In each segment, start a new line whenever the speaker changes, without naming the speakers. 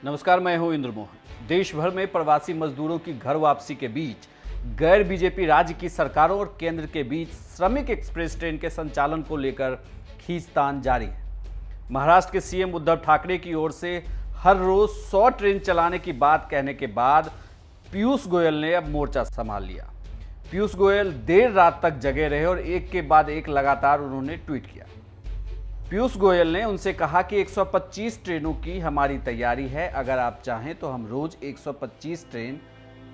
नमस्कार, मैं हूं इंद्र मोहन। देश भर में प्रवासी मजदूरों की घर वापसी के बीच गैर बीजेपी राज्य की सरकारों और केंद्र के बीच श्रमिक एक्सप्रेस ट्रेन के संचालन को लेकर खींचतान जारी है। महाराष्ट्र के सीएम उद्धव ठाकरे की ओर से हर रोज 100 ट्रेन चलाने की बात कहने के बाद पीयूष गोयल ने अब मोर्चा संभाल लिया। पीयूष गोयल देर रात तक जगे रहे और एक के बाद एक लगातार उन्होंने ट्वीट किया। पीयूष गोयल ने उनसे कहा कि 125 ट्रेनों की हमारी तैयारी है, अगर आप चाहें तो हम रोज 125 ट्रेन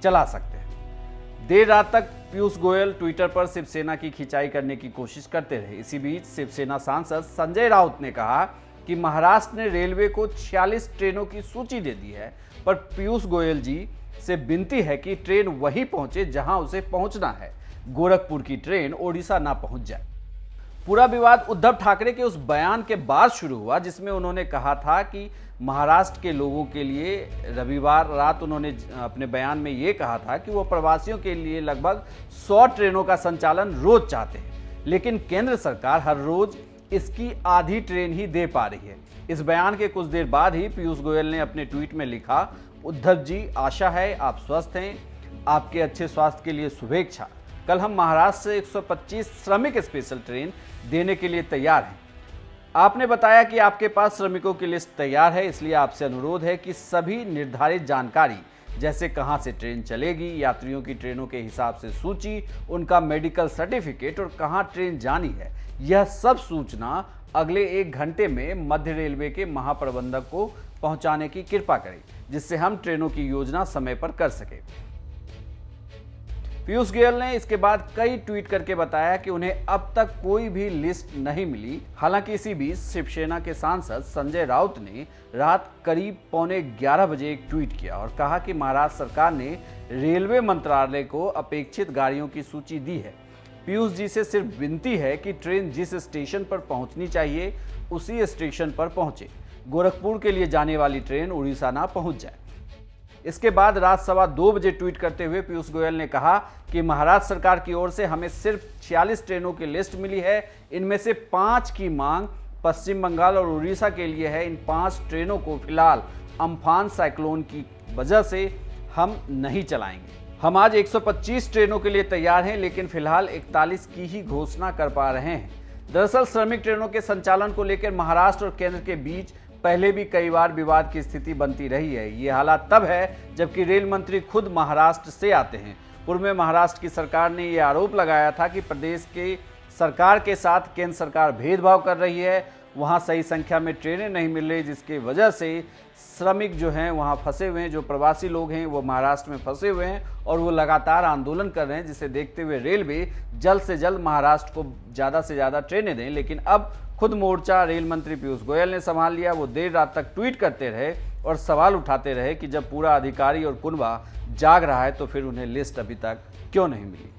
चला सकते हैं। देर रात तक पीयूष गोयल ट्विटर पर शिवसेना की खिंचाई करने की कोशिश करते रहे। इसी बीच शिवसेना सांसद संजय राउत ने कहा कि महाराष्ट्र ने रेलवे को 46 ट्रेनों की सूची दे दी है, पर पीयूष गोयल जी से विनती है कि ट्रेन वहीं पहुंचे जहां उसे पहुंचना है, गोरखपुर की ट्रेन ओडिशा ना पहुंच जाए। पूरा विवाद उद्धव ठाकरे के उस बयान के बाद शुरू हुआ जिसमें उन्होंने कहा था कि महाराष्ट्र के लोगों के लिए रविवार रात उन्होंने अपने बयान में ये कहा था कि वो प्रवासियों के लिए लगभग 100 ट्रेनों का संचालन रोज चाहते हैं, लेकिन केंद्र सरकार हर रोज इसकी आधी ट्रेन ही दे पा रही है। इस बयान के कुछ देर बाद ही पीयूष गोयल ने अपने ट्वीट में लिखा, उद्धव जी, आशा है आप स्वस्थ हैं, आपके अच्छे स्वास्थ्य के लिए शुभेच्छा। कल हम महाराष्ट्र से 125 श्रमिक स्पेशल ट्रेन देने के लिए तैयार हैं। आपने बताया कि आपके पास श्रमिकों की लिस्ट तैयार है, इसलिए आपसे अनुरोध है कि सभी निर्धारित जानकारी जैसे कहां से ट्रेन चलेगी, यात्रियों की ट्रेनों के हिसाब से सूची, उनका मेडिकल सर्टिफिकेट और कहां ट्रेन जानी है, यह सब सूचना अगले 1 घंटे में मध्य रेलवे के महाप्रबंधक को पहुंचाने की कृपा करें, जिससे हम ट्रेनों की योजना समय पर कर सकें। पीयूष गोयल ने इसके बाद कई ट्वीट करके बताया कि उन्हें अब तक कोई भी लिस्ट नहीं मिली। हालांकि इसी बीच शिवसेना के सांसद संजय राउत ने रात करीब 11:15 बजे एक ट्वीट किया और कहा कि महाराष्ट्र सरकार ने रेलवे मंत्रालय को अपेक्षित गाड़ियों की सूची दी है। पीयूष जी से सिर्फ विनती है कि ट्रेन जिस स्टेशन पर पहुंचनी चाहिए उसी स्टेशन पर पहुंचे, गोरखपुर के लिए जाने वाली ट्रेन उड़ीसा ना पहुंच जाए। इसके बाद रात 2:15 बजे ट्वीट करते हुए पीयूष गोयल ने कहा कि महाराष्ट्र सरकार की ओर से हमें सिर्फ 46 ट्रेनों की लिस्ट मिली है, इनमें से 5 की मांग पश्चिम बंगाल और उड़ीसा के लिए है। इन 5 ट्रेनों को फिलहाल अम्फान साइक्लोन की वजह से हम नहीं चलाएंगे। हम आज 125 ट्रेनों के लिए तैयार हैं, लेकिन फिलहाल 41 की ही घोषणा कर पा रहे हैं। दरअसल श्रमिक ट्रेनों के संचालन को लेकर महाराष्ट्र और केंद्र के बीच पहले भी कई बार विवाद की स्थिति बनती रही है। ये हालात तब है जबकि रेल मंत्री खुद महाराष्ट्र से आते हैं। पूर्व में महाराष्ट्र की सरकार ने ये आरोप लगाया था कि प्रदेश के सरकार के साथ केंद्र सरकार भेदभाव कर रही है, वहाँ सही संख्या में ट्रेनें नहीं मिल रही, जिसकी वजह से श्रमिक जो हैं वहाँ फंसे हुए हैं, जो प्रवासी लोग हैं वो महाराष्ट्र में फंसे हुए हैं और वो लगातार आंदोलन कर रहे हैं, जिसे देखते हुए रेलवे जल्द से जल्द महाराष्ट्र को ज़्यादा से ज़्यादा ट्रेनें दें। लेकिन अब खुद मोर्चा रेल मंत्री पीयूष गोयल ने संभाल लिया। वो देर रात तक ट्वीट करते रहे और सवाल उठाते रहे कि जब पूरा अधिकारी और कुनबा जाग रहा है तो फिर उन्हें लिस्ट अभी तक क्यों नहीं मिली।